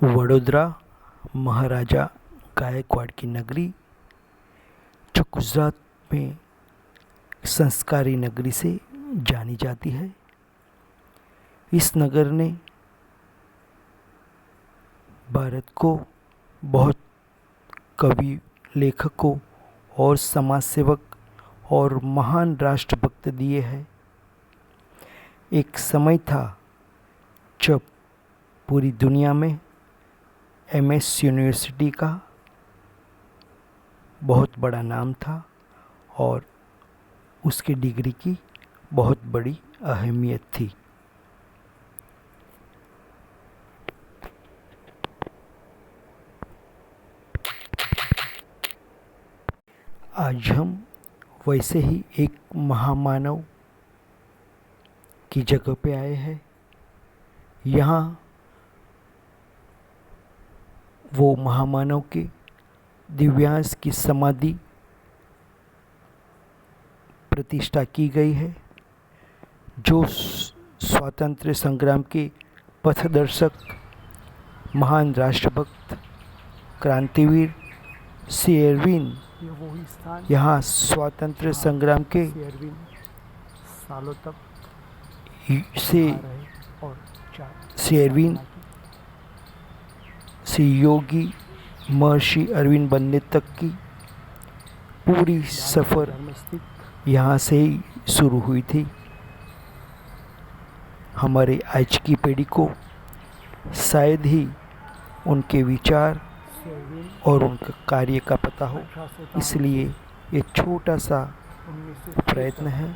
वडोदरा महाराजा गायकवाड़ की नगरी, जो गुजरात में संस्कारी नगरी से जानी जाती है। इस नगर ने भारत को बहुत कवि, लेखकों और समाज सेवक और महान राष्ट्रभक्त दिए हैं। एक समय था जब पूरी दुनिया में एमएस यूनिवर्सिटी का बहुत बड़ा नाम था और उसकी डिग्री की बहुत बड़ी अहमियत थी। आज हम वैसे ही एक महामानव की जगह पे आए हैं। यहाँ वो महामानव के दिव्यांश की समाधि प्रतिष्ठा की गई है, जो स्वातंत्र्य संग्राम के पथदर्शक, महान राष्ट्रभक्त, क्रांतिवीर श्री अरविंद यहाँ स्वातंत्र्य संग्राम के सालों तक से श्री अरविंद, श्री योगी महर्षि अरविंद बनने तक की पूरी सफ़र यहाँ से ही शुरू हुई थी। हमारे आज की पीढ़ी को शायद ही उनके विचार और उनका कार्य का पता हो, इसलिए ये छोटा सा प्रयत्न है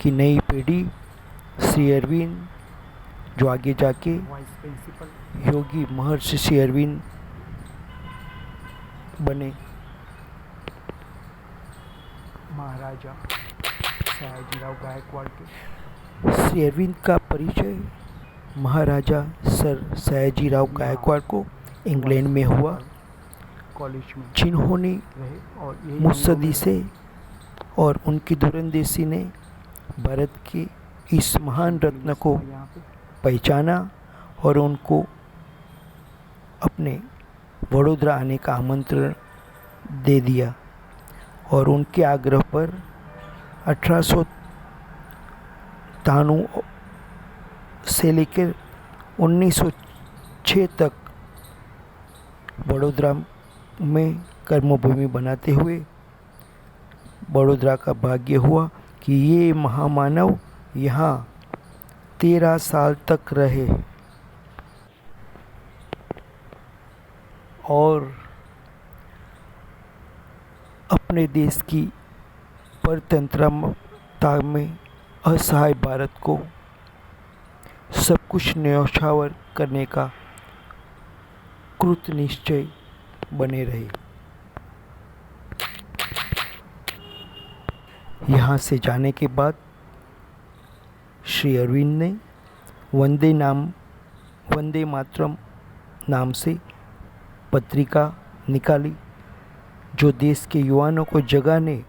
कि नई पीढ़ी श्री अरविंद, जो आगे जाके योगी महर्षि श्री अरविंद बने, महाराजा सयाजीराव गायकवाड़ के। श्री अरविंद का परिचय महाराजा सर सयाजीराव गायकवाड़ को इंग्लैंड में हुआ, कॉलेज में जिन्होंने रहे और मुत्सदी से और उनकी दूरंदेशी ने भारत के इस महान रत्न को यहाँ पे पहचाना और उनको अपने वडोदरा आने का आमंत्रण दे दिया। और उनके आग्रह पर 1893 से लेकर 1906 तक वडोदरा में कर्मभूमि बनाते हुए वडोदरा का भाग्य हुआ कि ये महामानव यहाँ 13 साल तक रहे और अपने देश की परतंत्रता में असहाय भारत को सब कुछ न्यौछावर करने का कृत निश्चय बने रहे। यहाँ से जाने के बाद श्री अरविंद ने वंदे मातरम नाम से पत्रिका निकाली, जो देश के युवाओं को जगाने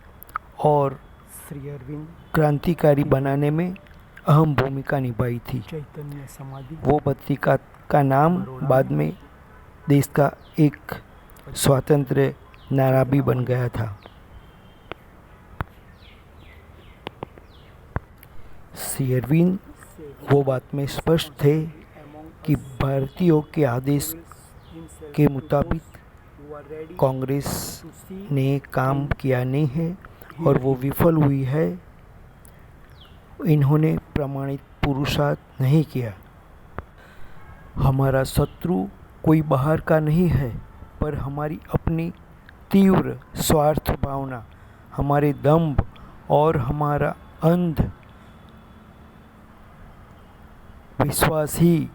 और श्री अरविंद क्रांतिकारी बनाने में अहम भूमिका निभाई थी। चैतन्य समाधि वो पत्रिका का नाम बाद में देश का एक स्वातंत्र्य नारा भी बन गया था। श्री अरविंद वो बात में स्पष्ट थे कि भारतीयों के आदेश के मुताबिक कांग्रेस ने काम किया नहीं है और वो विफल हुई है। इन्होंने प्रमाणित पुरुषार्थ नहीं किया। हमारा शत्रु कोई बाहर का नहीं है, पर हमारी अपनी तीव्र स्वार्थ भावना, हमारे दंभ और हमारा अंध विश्वास ही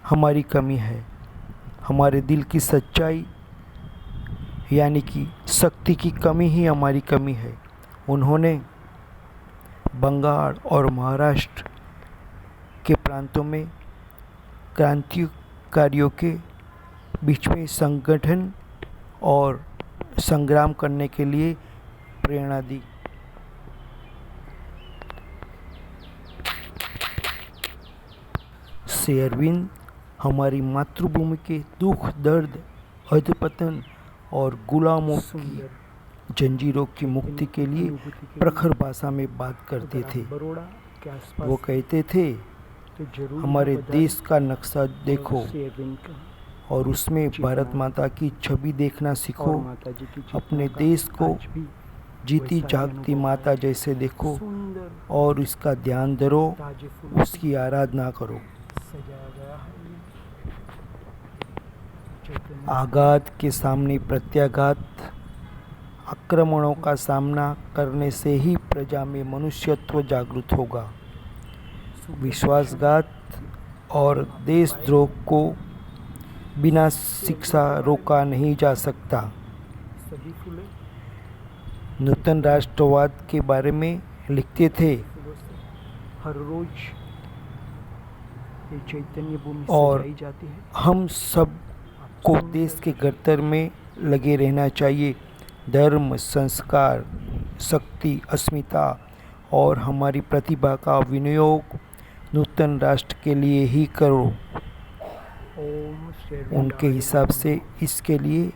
हमारी कमी है। हमारे दिल की सच्चाई यानी कि शक्ति की कमी ही हमारी कमी है। उन्होंने बंगाल और महाराष्ट्र के प्रांतों में क्रांतिकारियों के बीच में संगठन और संग्राम करने के लिए प्रेरणा दी। श्री अरविंद हमारी मातृभूमि के दुख दर्द अधपतन और गुलामों की सुंदर जंजीरों की मुक्ति के लिए अनुभूति के प्रखर भाषा में बात करते अगर थे। आप बड़ौदा के आसपास वो कहते थे तो जरूर हमारे बता देश का नक्शा देखो श्री अरविंद का और उसमें जी भारत हाँ। माता की छवि देखना और सीखो। माता जी की चित्रों अपने का देश को आज भी जीती वैसा ही जागती अनुभव माता है। जैसे देखो सुंदर और इसका ध्यान धरो, ताजे फूलों उसकी आराधना करो। से सजाया गया है चैतन्य आघात के सामने प्रत्याघात, आक्रमणों का सामना करने से ही प्रजा में मनुष्यत्व जागृत होगा। विश्वासघात और देशद्रोह को बिना शिक्षा रोका नहीं जा सकता। सभी फूले नूतन राष्ट्रवाद के बारे में लिखते थे फूलों से हर रोज ये चैतन्य भूमि और सजाई जाती है। हम सब को देश के कर्तव्य में लगे रहना चाहिए। धर्म, संस्कार, शक्ति, अस्मिता और हमारी प्रतिभा का विनियोग नूतन राष्ट्र के लिए ही करो। ओम श्री अरविंद उनके हिसाब से इसके लिए